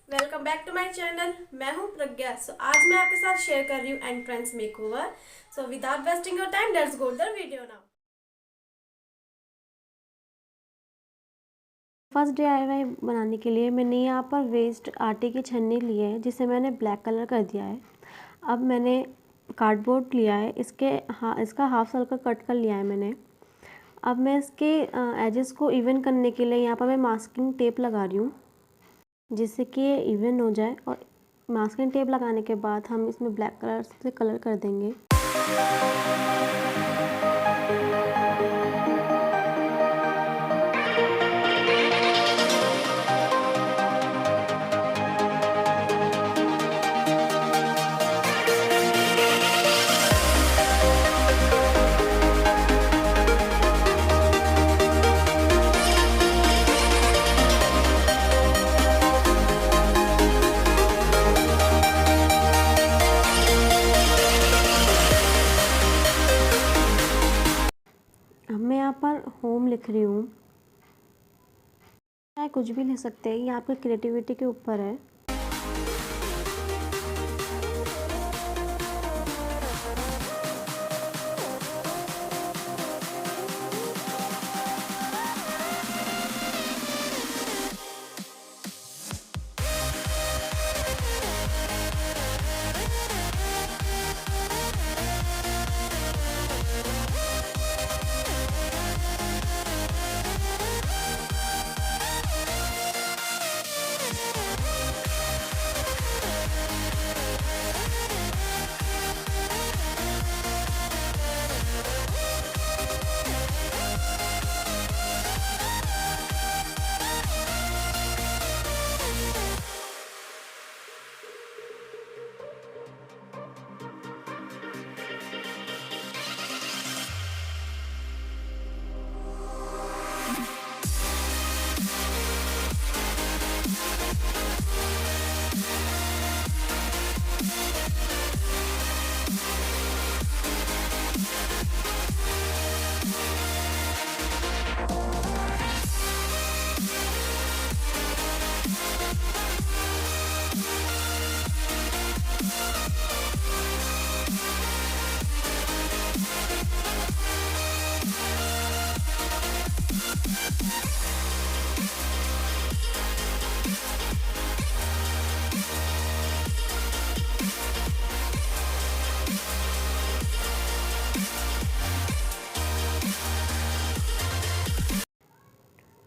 Welcome back to my channel. मैं हूं प्रज्ञा। आज मैं आपके साथ शेयर कर रही हूँ entrance makeover. Without wasting your time, let's go the video now. First DIY बनाने के लिए मैंने यहाँ पर वेस्ट आटे के छन्नी लिए हैं, जिसे मैंने ब्लैक कलर कर दिया है। अब मैंने कार्डबोर्ड लिया है, इसका हाफ सर्कल कट कर लिया है मैंने। अब मैं इसके एजेस को इवन करने के लिए यहाँ पर मैं मास्किंग टेप लगा रही हूँ, जिससे कि ये इवन हो जाए। और मास्किंग टेप लगाने के बाद हम इसमें ब्लैक कलर से कलर कर देंगे। अब मैं यहाँ पर होम लिख रही हूँ, चाहे कुछ भी लिख सकते हैं, ये आपकी क्रिएटिविटी के ऊपर है।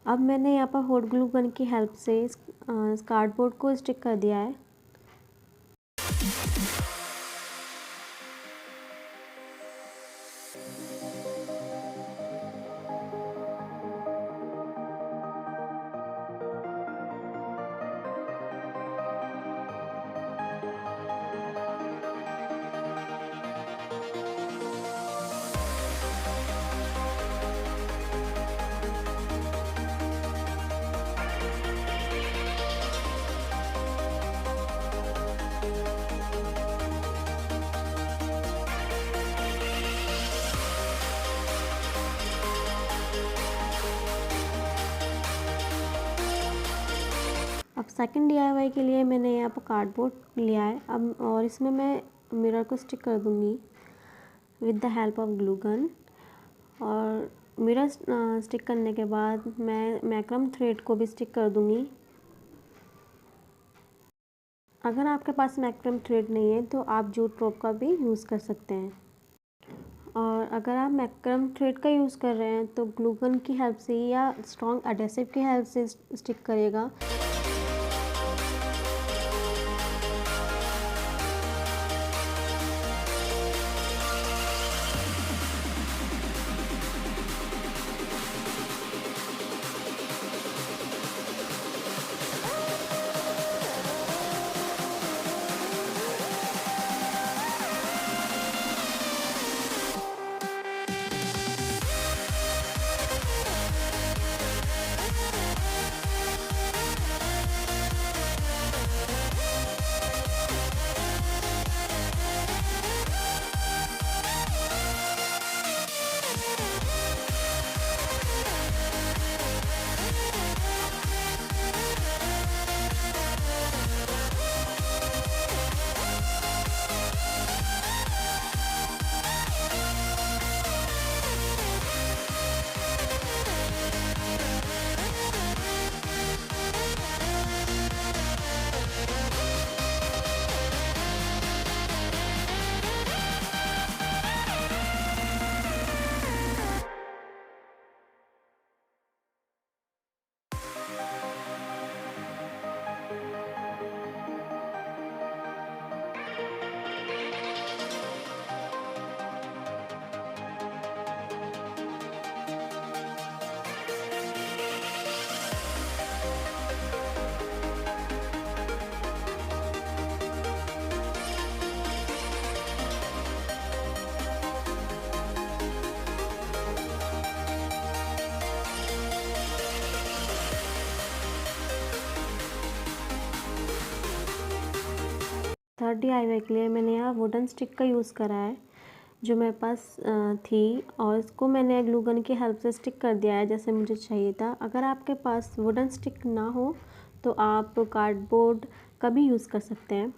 अब मैंने यहाँ पर हॉट ग्लू गन की हेल्प से इस कार्डबोर्ड को स्टिक कर दिया है। अब सेकंड DIY के लिए मैंने यहाँ पर कार्डबोर्ड लिया है अब, और इसमें मैं मिरर को स्टिक कर दूँगी with the help of glue gun. और मिरर स्टिक करने के बाद मैं मैक्रम थ्रेड को भी स्टिक कर दूँगी। अगर आपके पास मैक्रम थ्रेड नहीं है तो आप जूट रोप का भी यूज़ कर सकते हैं। और अगर आप मैक्रम थ्रेड का यूज़ कर रहे हैं तो ग्लू गन की हेल्प से या स्ट्रॉन्ग एडेसिव की हेल्प से स्टिक करिएगा। हर DIY के लिए मैंने यहाँ वुडन स्टिक का यूज़ करा है जो मेरे पास थी, और इसको मैंने ग्लू गन की हेल्प से स्टिक कर दिया है जैसे मुझे चाहिए था। अगर आपके पास वुडन स्टिक ना हो तो आप कार्डबोर्ड का भी यूज़ कर सकते हैं।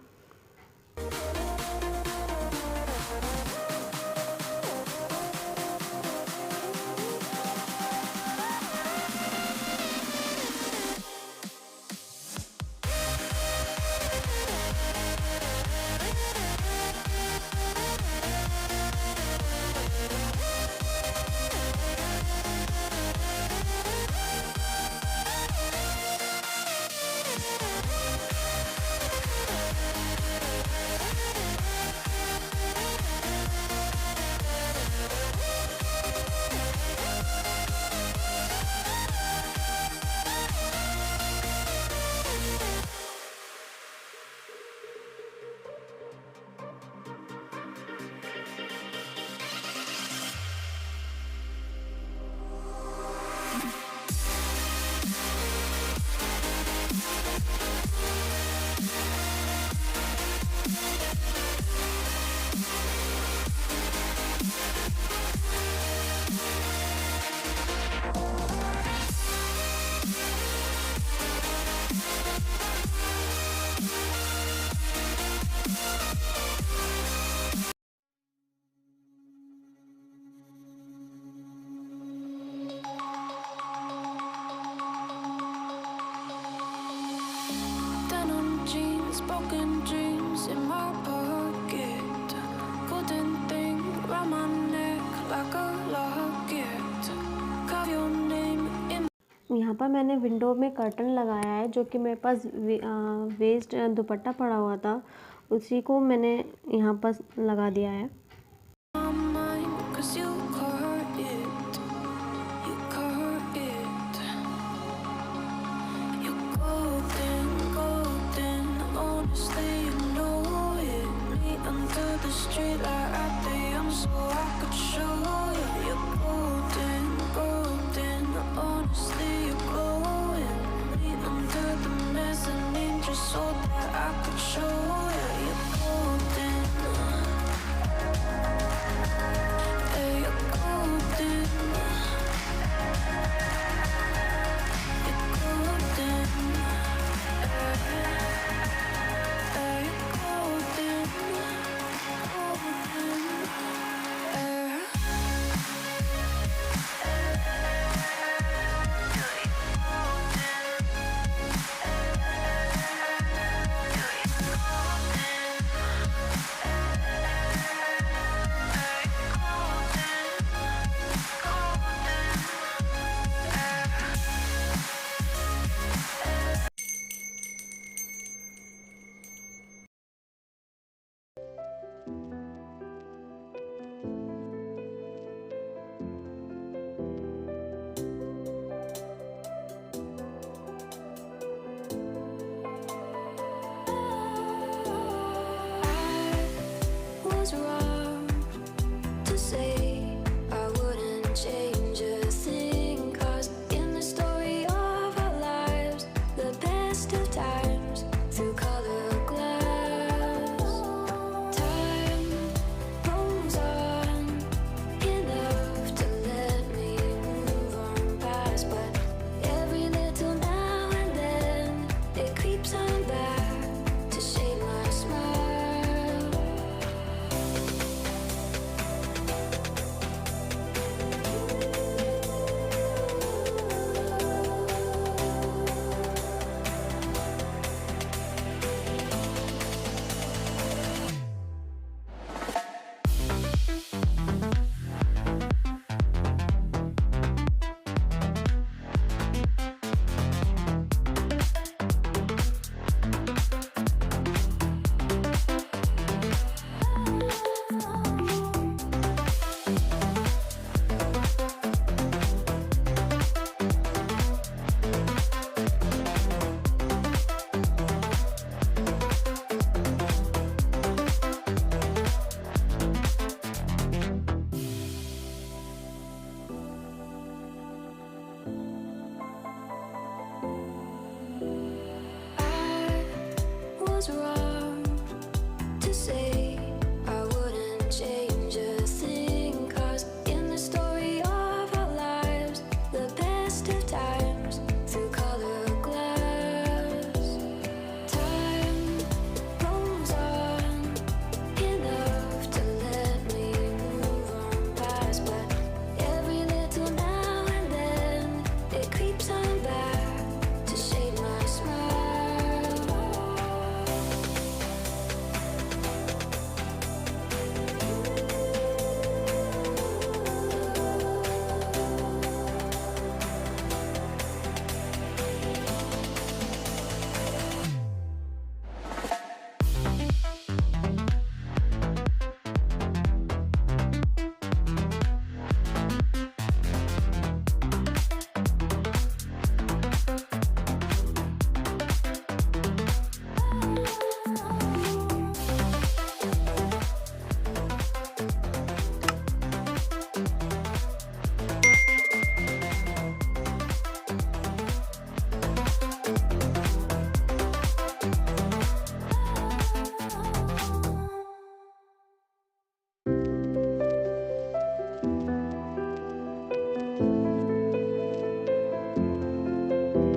Broken dreams in my pocket, golden thing round my neck like a locket, carve your name in. यहाँ पर मैंने विंडो में कर्टन लगाया है जो कि मेरे पास वेस्ट दुपट्टा पड़ा हुआ था, उसी को मैंने यहाँ पर लगा दिया है। Was wrong.